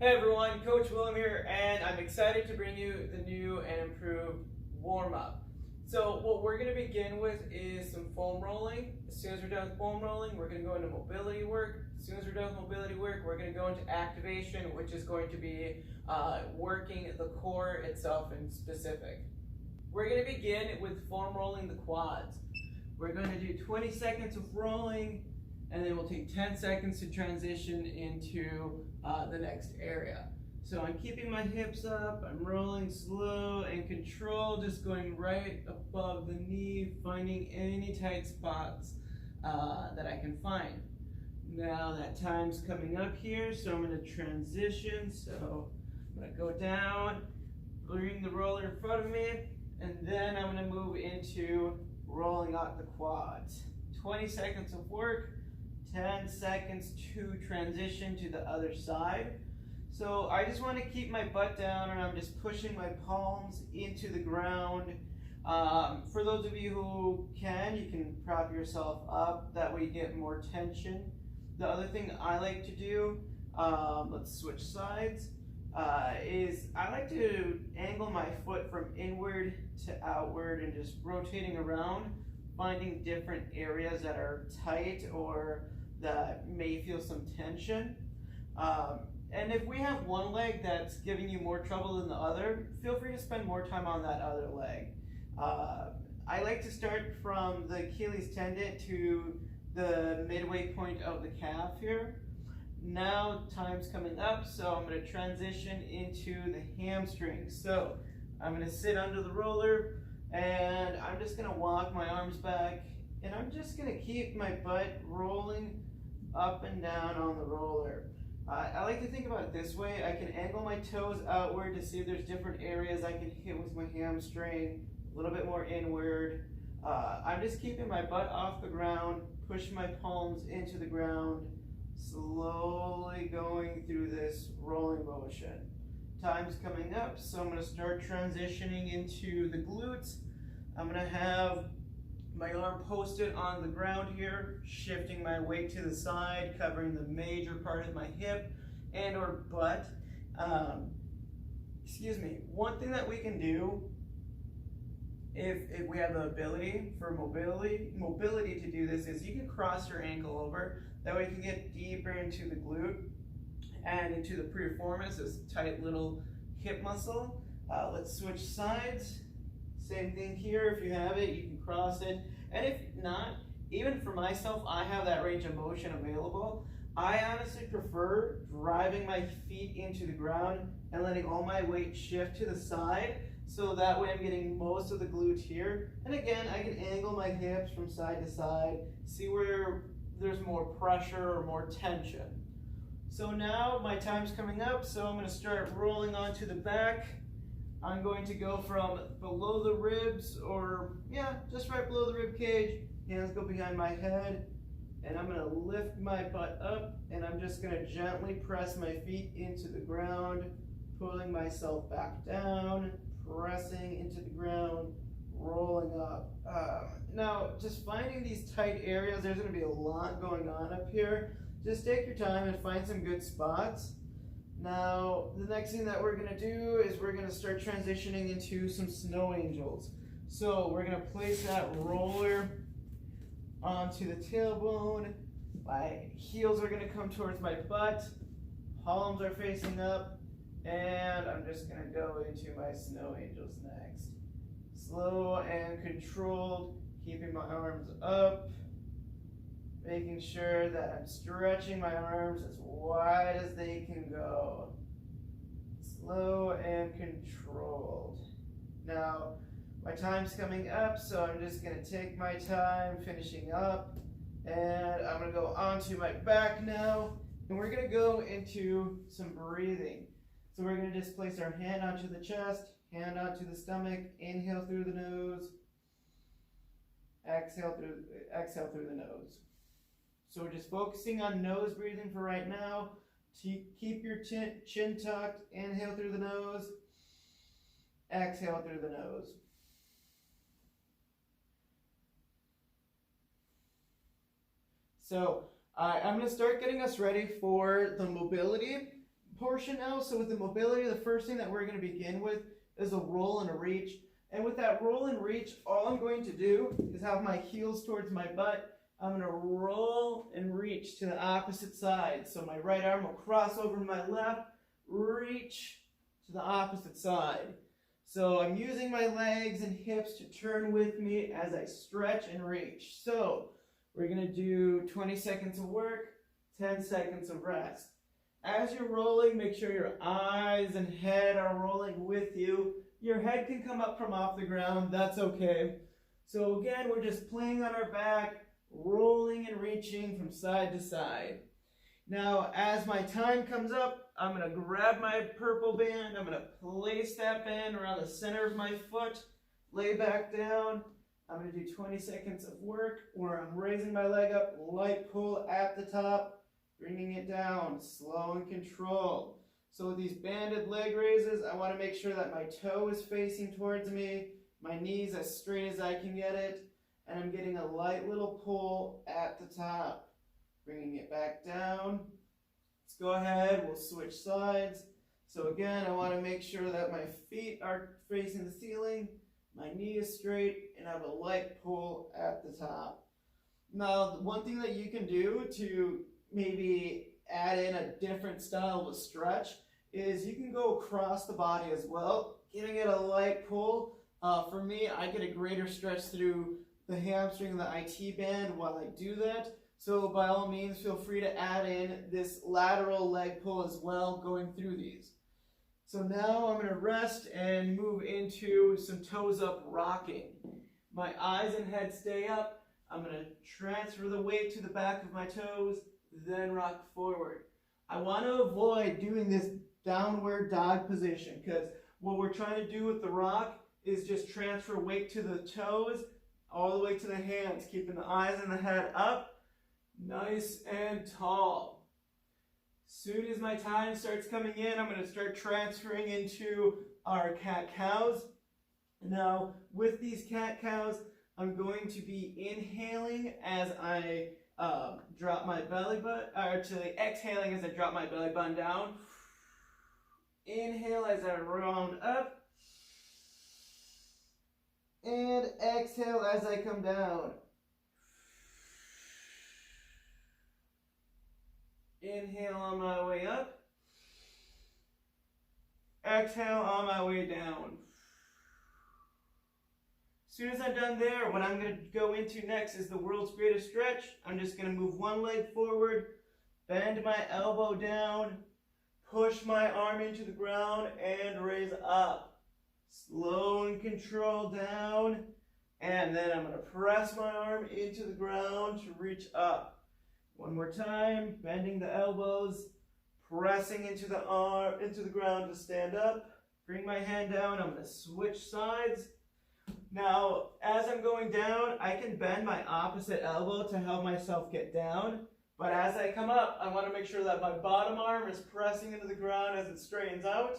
Hey everyone, Coach Willem here, and I'm excited to bring you the new and improved warm-up. So what we're going to begin with is some foam rolling. As soon as we're done with foam rolling, we're going to go into mobility work. As soon as we're done with mobility work, we're going to go into activation, which is going to be working the core itself in specific. We're going to begin with foam rolling the quads. We're going to do 20 seconds of rolling, and then we'll take 10 seconds to transition into the next area. So I'm keeping my hips up, I'm rolling slow and control, just going right above the knee, finding any tight spots that I can find. Now that time's coming up here, so I'm going to transition. So I'm going to go down, bring the roller in front of me, and then I'm going to move into rolling out the quads. 20 seconds of work, 10 seconds to transition to the other side. So I just want to keep my butt down and I'm just pushing my palms into the ground. For those of you who can, you can prop yourself up, that way you get more tension. The other thing I like to do, let's switch sides, is I like to angle my foot from inward to outward and just rotating around, finding different areas that are tight or that may feel some tension. And if we have one leg that's giving you more trouble than the other, feel free to spend more time on that other leg. I like to start from the Achilles tendon to the midway point of the calf here. Now time's coming up, so I'm going to transition into the hamstring. So I'm going to sit under the roller and I'm just going to walk my arms back and I'm just going to keep my butt rolling up and down on the roller. I like to think about it this way. I can angle my toes outward to see if there's different areas I can hit with my hamstring, a little bit more inward. I'm just keeping my butt off the ground, pushing my palms into the ground, slowly going through this rolling motion. Time's coming up, so I'm going to start transitioning into the glutes. I'm going to have my arm posted on the ground here, shifting my weight to the side, covering the major part of my hip and or butt. One thing that we can do if we have the ability for mobility to do this is you can cross your ankle over. That way you can get deeper into the glute and into the piriformis, this tight little hip muscle. Let's switch sides. Same thing here, if you have it, you can cross it. And if not, even for myself, I have that range of motion available. I honestly prefer driving my feet into the ground and letting all my weight shift to the side, so that way I'm getting most of the glute here. And again, I can angle my hips from side to side, see where there's more pressure or more tension. So now my time's coming up, so I'm going to start rolling onto the back. I'm going to go from below the ribs, or just right below the rib cage. Hands go behind my head, and I'm going to lift my butt up, and I'm just going to gently press my feet into the ground, pulling myself back down, pressing into the ground, rolling up. Now, just finding these tight areas, there's going to be a lot going on up here. Just take your time and find some good spots. Now, the next thing that we're going to do is we're going to start transitioning into some snow angels. So we're going to place that roller onto the tailbone. My heels are going to come towards my butt. Palms are facing up. And I'm just going to go into my snow angels next. Slow and controlled, keeping my arms up. Making sure that I'm stretching my arms as wide as they can go. Slow and controlled. Now, my time's coming up, so I'm just going to take my time finishing up. And I'm going to go onto my back now. And we're going to go into some breathing. So we're going to just place our hand onto the chest, hand onto the stomach, inhale through the nose, exhale through the nose. So we're just focusing on nose breathing for right now. Keep your chin tucked, inhale through the nose, exhale through the nose. So I'm going to start getting us ready for the mobility portion now. So with the mobility, the first thing that we're going to begin with is a roll and a reach. And with that roll and reach, all I'm going to do is have my heels towards my butt. I'm going to roll and reach to the opposite side. So my right arm will cross over my left, reach to the opposite side. So I'm using my legs and hips to turn with me as I stretch and reach. So we're going to do 20 seconds of work, 10 seconds of rest. As you're rolling, make sure your eyes and head are rolling with you. Your head can come up from off the ground, that's okay. So again, we're just playing on our back, rolling and reaching from side to side. Now, as my time comes up, I'm going to grab my purple band, I'm going to place that band around the center of my foot, lay back down. I'm going to do 20 seconds of work where I'm raising my leg up, light pull at the top, bringing it down, slow and controlled. So with these banded leg raises, I want to make sure that my toe is facing towards me, my knees as straight as I can get it, and I'm getting a light little pull at the top. Bringing it back down. Let's go ahead, we'll switch sides. So again, I want to make sure that my feet are facing the ceiling, my knee is straight, and I have a light pull at the top. Now, one thing that you can do to maybe add in a different style of a stretch is you can go across the body as well, giving it a light pull. For me, I get a greater stretch through the hamstring and the IT band while I do that. So by all means, feel free to add in this lateral leg pull as well, going through these. So now I'm going to rest and move into some toes up rocking. My eyes and head stay up. I'm going to transfer the weight to the back of my toes, then rock forward. I want to avoid doing this downward dog position because what we're trying to do with the rock is just transfer weight to the toes all the way to the hands, keeping the eyes and the head up, nice and tall. Soon as my time starts coming in, I'm going to start transferring into our cat-cows. Now, with these cat-cows, I'm going to be inhaling as I drop my belly button, or actually exhaling as I drop my belly button down. Inhale as I round up. And exhale as I come down. Inhale on my way up. Exhale on my way down. As soon as I'm done there, what I'm going to go into next is the world's greatest stretch. I'm just going to move one leg forward, bend my elbow down, push my arm into the ground, and raise up. Slow and controlled down, and then I'm going to press my arm into the ground to reach up. One more time, bending the elbows, pressing into the ground to stand up. Bring my hand down. I'm going to switch sides. Now, as I'm going down, I can bend my opposite elbow to help myself get down. But as I come up, I want to make sure that my bottom arm is pressing into the ground as it straightens out.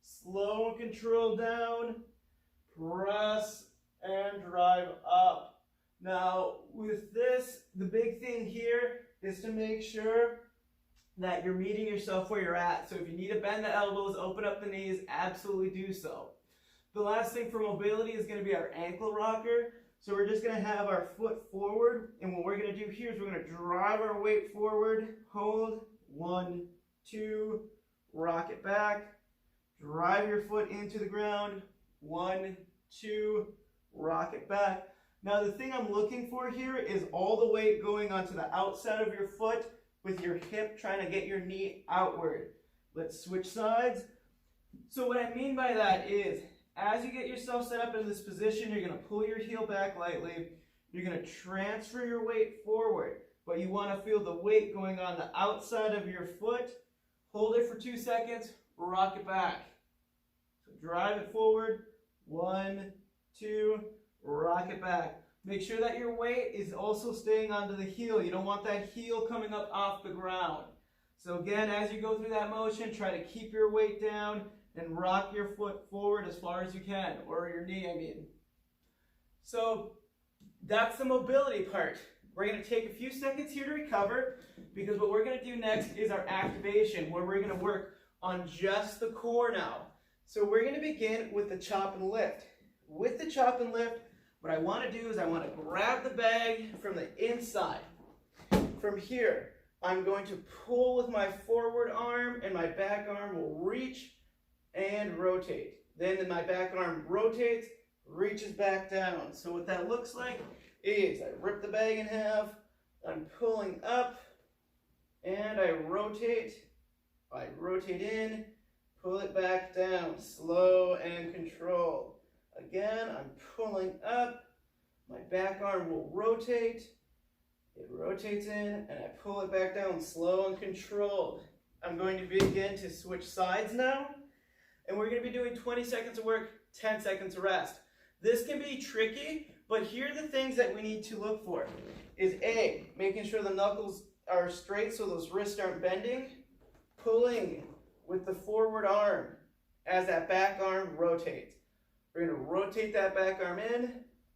Slow and controlled down. Press and drive up. Now, with this, the big thing here is to make sure that you're meeting yourself where you're at. So if you need to bend the elbows, open up the knees, absolutely do so. The last thing for mobility is going to be our ankle rocker. So we're just going to have our foot forward, and what we're going to do here is we're going to drive our weight forward, hold, 1, 2, rock it back, drive your foot into the ground, 1, 2, rock it back. Now the thing I'm looking for here is all the weight going onto the outside of your foot with your hip trying to get your knee outward. Let's switch sides. So what I mean by that is, as you get yourself set up in this position, you're going to pull your heel back lightly. You're going to transfer your weight forward, but you want to feel the weight going on the outside of your foot. Hold it for 2 seconds, rock it back. So drive it forward, 1, 2, rock it back. Make sure that your weight is also staying onto the heel. You don't want that heel coming up off the ground. So again, as you go through that motion, try to keep your weight down and rock your foot forward as far as you can, or your knee, I mean. So that's the mobility part. We're going to take a few seconds here to recover, because what we're going to do next is our activation, where we're going to work on just the core now. So we're going to begin with the chop and lift. With the chop and lift, what I want to do is I want to grab the bag from the inside. From here, I'm going to pull with my forward arm, and my back arm will reach and rotate. Then my back arm rotates, reaches back down. So what that looks like is I rip the bag in half, I'm pulling up, and I rotate in, pull it back down, slow and controlled. Again, I'm pulling up, my back arm will rotate, it rotates in, and I pull it back down, slow and controlled. I'm going to begin to switch sides now, and we're going to be doing 20 seconds of work, 10 seconds of rest. This can be tricky, but here are the things that we need to look for. Is A, making sure the knuckles are straight so those wrists aren't bending, pulling with the forward arm as that back arm rotates. We're going to rotate that back arm in,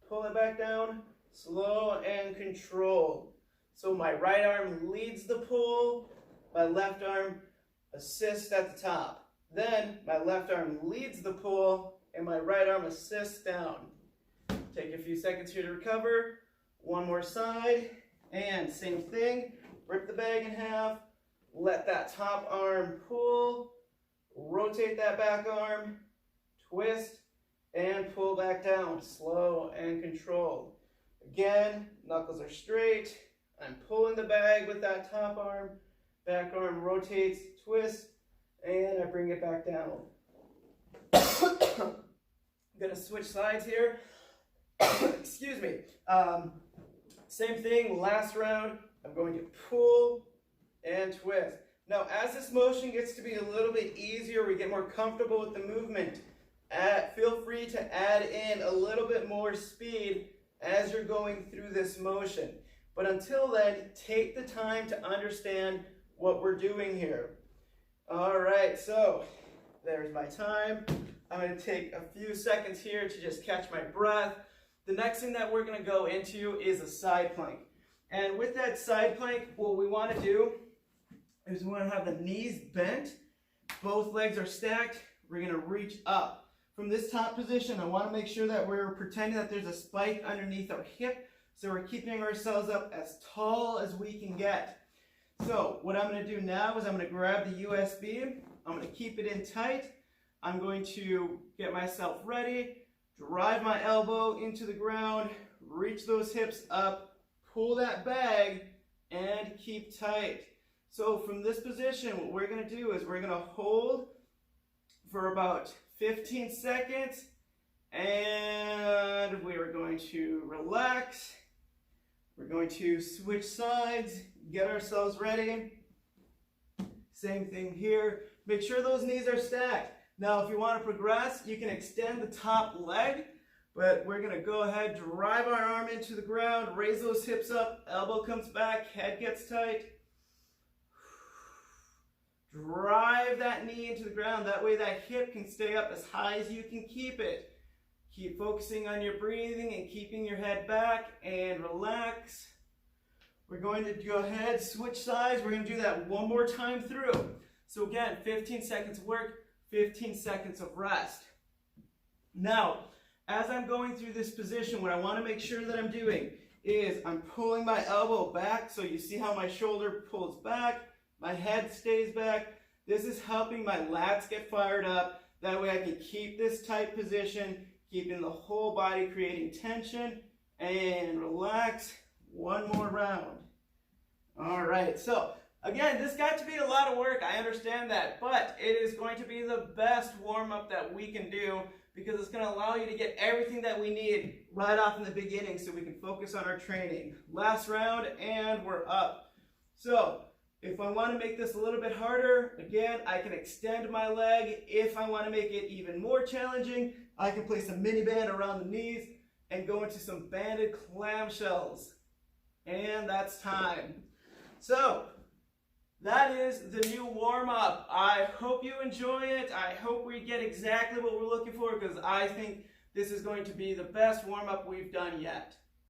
pull it back down, slow and controlled. So my right arm leads the pull, my left arm assists at the top. Then my left arm leads the pull, and my right arm assists down. Take a few seconds here to recover. One more side, and same thing. Rip the bag in half, let that top arm pull, rotate that back arm, twist, and pull back down, slow and controlled. Again, knuckles are straight. I'm pulling the bag with that top arm, back arm rotates, twists, and I bring it back down. I'm gonna switch sides here. Excuse me. Same thing, last round, I'm going to pull and twist. Now, as this motion gets to be a little bit easier, we get more comfortable with the movement, feel free to add in a little bit more speed as you're going through this motion. But until then, take the time to understand what we're doing here. All right, so there's my time. I'm going to take a few seconds here to just catch my breath. The next thing that we're going to go into is a side plank. And with that side plank, what we want to do is we want to have the knees bent, both legs are stacked, we're going to reach up. From this top position, I want to make sure that we're pretending that there's a spike underneath our hip, so we're keeping ourselves up as tall as we can get. So what I'm going to do now is I'm going to grab the USB, I'm going to keep it in tight, I'm going to get myself ready, drive my elbow into the ground, reach those hips up, pull that bag, and keep tight. So from this position, what we're going to do is we're going to hold for about 15 seconds, and we are going to relax. We're going to switch sides, get ourselves ready. Same thing here. Make sure those knees are stacked. Now, if you want to progress, you can extend the top leg, but we're going to go ahead, drive our arm into the ground, raise those hips up, elbow comes back, head gets tight. Drive that knee into the ground. That way that hip can stay up as high as you can keep it. Keep focusing on your breathing and keeping your head back and relax. We're going to go ahead, switch sides. We're going to do that one more time through. So again, 15 seconds of work, 15 seconds of rest. Now, as I'm going through this position, what I want to make sure that I'm doing is I'm pulling my elbow back. So you see how my shoulder pulls back, my head stays back. This is helping my lats get fired up. That way I can keep this tight position, keeping the whole body creating tension, and relax. One more round. All right, so again, this got to be a lot of work, I understand that, but it is going to be the best warm-up that we can do because it's going to allow you to get everything that we need right off in the beginning so we can focus on our training. Last round, and we're up. So if I want to make this a little bit harder, again, I can extend my leg. If I want to make it even more challenging, I can place a mini band around the knees and go into some banded clamshells. And that's time. So that is the new warm-up. I hope you enjoy it. I hope we get exactly what we're looking for because I think this is going to be the best warm-up we've done yet.